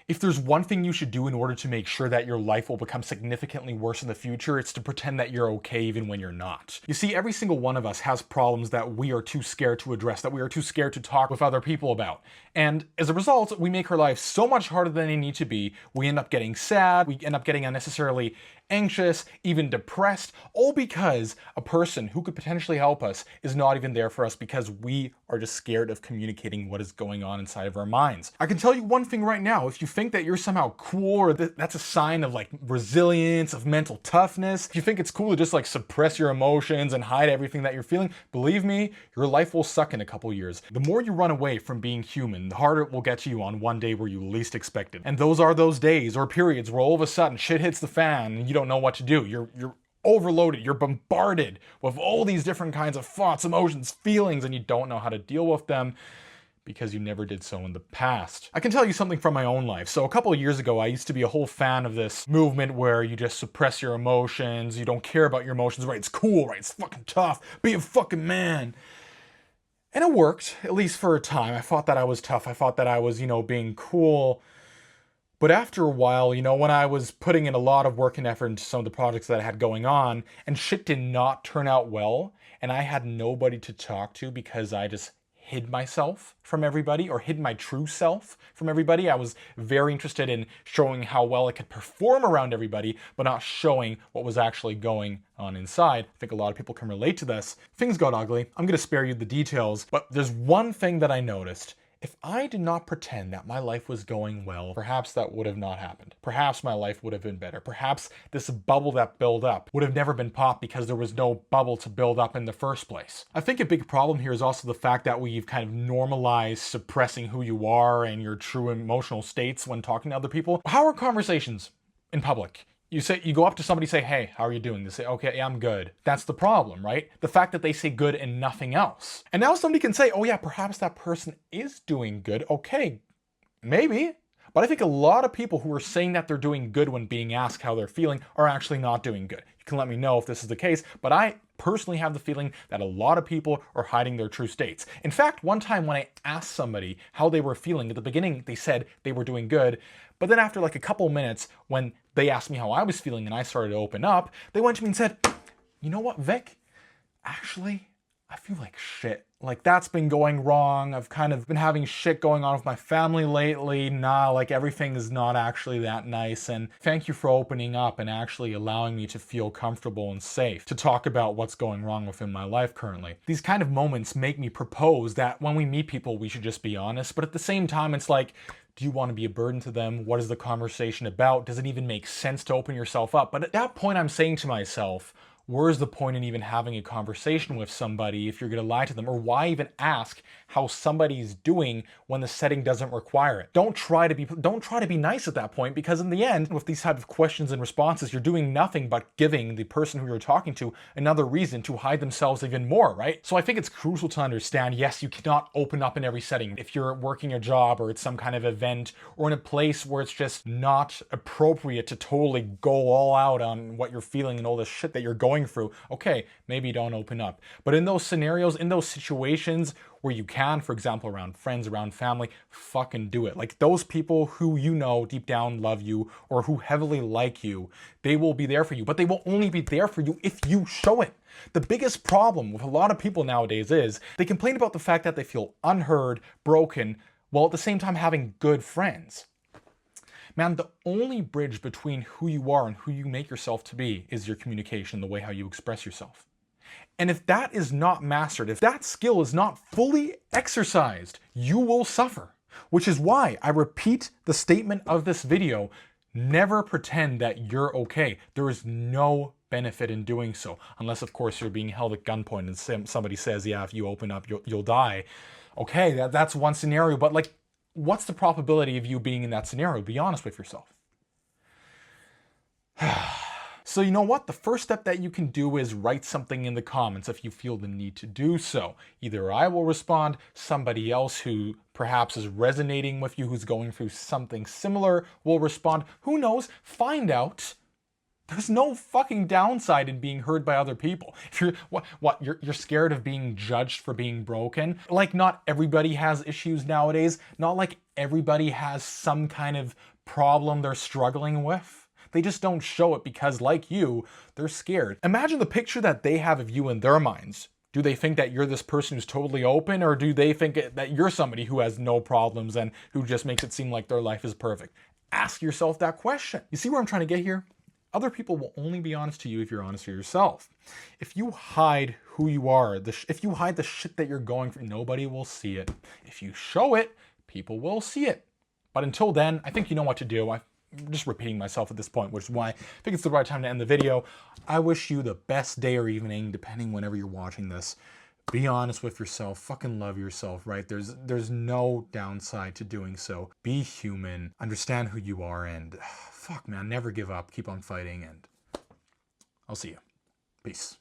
If there's one thing you should do in order to make sure that your life will become significantly worse in the future, it's to pretend that you're okay even when you're not. You see, every single one of us has problems that we are too scared to address, that we are too scared to talk with other people about. And as a result, we make our lives so much harder than they need to be. We end up getting sad, we end up getting unnecessarily anxious, even depressed, all because a person who could potentially help us is not even there for us because we are just scared of communicating what is going on inside of our minds. I can tell you one thing right now, if you think that you're somehow cool or that's a sign of like resilience, of mental toughness, if you think it's cool to just like suppress your emotions and hide everything that you're feeling, believe me, your life will suck in a couple years. The more you run away from being human, the harder it will get to you on one day where you least expect it. And those are those days or periods where all of a sudden shit hits the fan and you don't know what to do. You're overloaded, you're bombarded with all these different kinds of thoughts, emotions, feelings, and you don't know how to deal with them because you never did so in the past. I can tell you something from my own life. So a couple of years ago, I used to be a whole fan of this movement where you just suppress your emotions, you don't care about your emotions, right? It's cool, right? It's fucking tough. Be a fucking man. And it worked, at least for a time. I thought that I was tough. I thought that I was, being cool. But after a while, when I was putting in a lot of work and effort into some of the projects that I had going on, and shit did not turn out well, and I had nobody to talk to because I just hid myself from everybody, or hid my true self from everybody. I was very interested in showing how well I could perform around everybody, but not showing what was actually going on inside. I think a lot of people can relate to this. Things got ugly. I'm gonna spare you the details, but there's one thing that I noticed. If I did not pretend that my life was going well, perhaps that would have not happened. Perhaps my life would have been better. Perhaps this bubble that built up would have never been popped because there was no bubble to build up in the first place. I think a big problem here is also the fact that we've kind of normalized suppressing who you are and your true emotional states when talking to other people. How are conversations in public? You go up to somebody, say, hey, how are you doing? They say, okay, yeah, I'm good. That's the problem, right? The fact that they say good and nothing else. And now somebody can say, oh yeah, perhaps that person is doing good. Okay, maybe. But I think a lot of people who are saying that they're doing good when being asked how they're feeling are actually not doing good. You can let me know if this is the case, but I personally have the feeling that a lot of people are hiding their true states. In fact, one time when I asked somebody how they were feeling, at the beginning they said they were doing good, but then after like a couple minutes, when they asked me how I was feeling and I started to open up, they went to me and said, you know what, Vic? Actually, I feel like shit. Like that's been going wrong. I've kind of been having shit going on with my family lately. Like everything is not actually that nice. And thank you for opening up and actually allowing me to feel comfortable and safe to talk about what's going wrong within my life currently. These kind of moments make me propose that when we meet people, we should just be honest. But at the same time, it's like, do you want to be a burden to them? What is the conversation about? Does it even make sense to open yourself up? But at that point, I'm saying to myself, where's the point in even having a conversation with somebody if you're going to lie to them? Or why even ask how somebody's doing when the setting doesn't require it? Don't try to be nice at that point, because in the end, with these type of questions and responses, you're doing nothing but giving the person who you're talking to another reason to hide themselves even more, right? So I think it's crucial to understand, yes, you cannot open up in every setting. If you're working a job or it's some kind of event or in a place where it's just not appropriate to totally go all out on what you're feeling and all the shit that you're going through, okay, maybe don't open up. But in those scenarios, in those situations where you can, for example, around friends, around family, fucking do it. Like those people who deep down love you or who heavily like you, they will be there for you, but they will only be there for you if you show it. The biggest problem with a lot of people nowadays is they complain about the fact that they feel unheard, broken, while at the same time having good friends. Man, the only bridge between who you are and who you make yourself to be is your communication, the way how you express yourself. And if that is not mastered, if that skill is not fully exercised, you will suffer. Which is why I repeat the statement of this video, never pretend that you're okay. There is no benefit in doing so, unless of course you're being held at gunpoint and somebody says, yeah, if you open up, you'll die. Okay, that's one scenario, but like, what's the probability of you being in that scenario? Be honest with yourself. So you know what? The first step that you can do is write something in the comments if you feel the need to do so. Either I will respond, somebody else who perhaps is resonating with you, who's going through something similar, will respond. Who knows? Find out. There's no fucking downside in being heard by other people. If you're you're scared of being judged for being broken. Like, not everybody has issues nowadays. Not like everybody has some kind of problem they're struggling with. They just don't show it because, like you, they're scared. Imagine the picture that they have of you in their minds. Do they think that you're this person who's totally open, or do they think that you're somebody who has no problems and who just makes it seem like their life is perfect? Ask yourself that question. You see where I'm trying to get here? Other people will only be honest to you if you're honest to yourself. If you hide who you are, if you hide the shit that you're going through, nobody will see it. If you show it, people will see it. But until then, I think you know what to do. I'm just repeating myself at this point, which is why I think it's the right time to end the video. I wish you the best day or evening, depending whenever you're watching this. Be honest with yourself. Fucking love yourself, right? There's no downside to doing so. Be human. Understand who you are, and fuck, man, never give up. Keep on fighting, and I'll see you. Peace.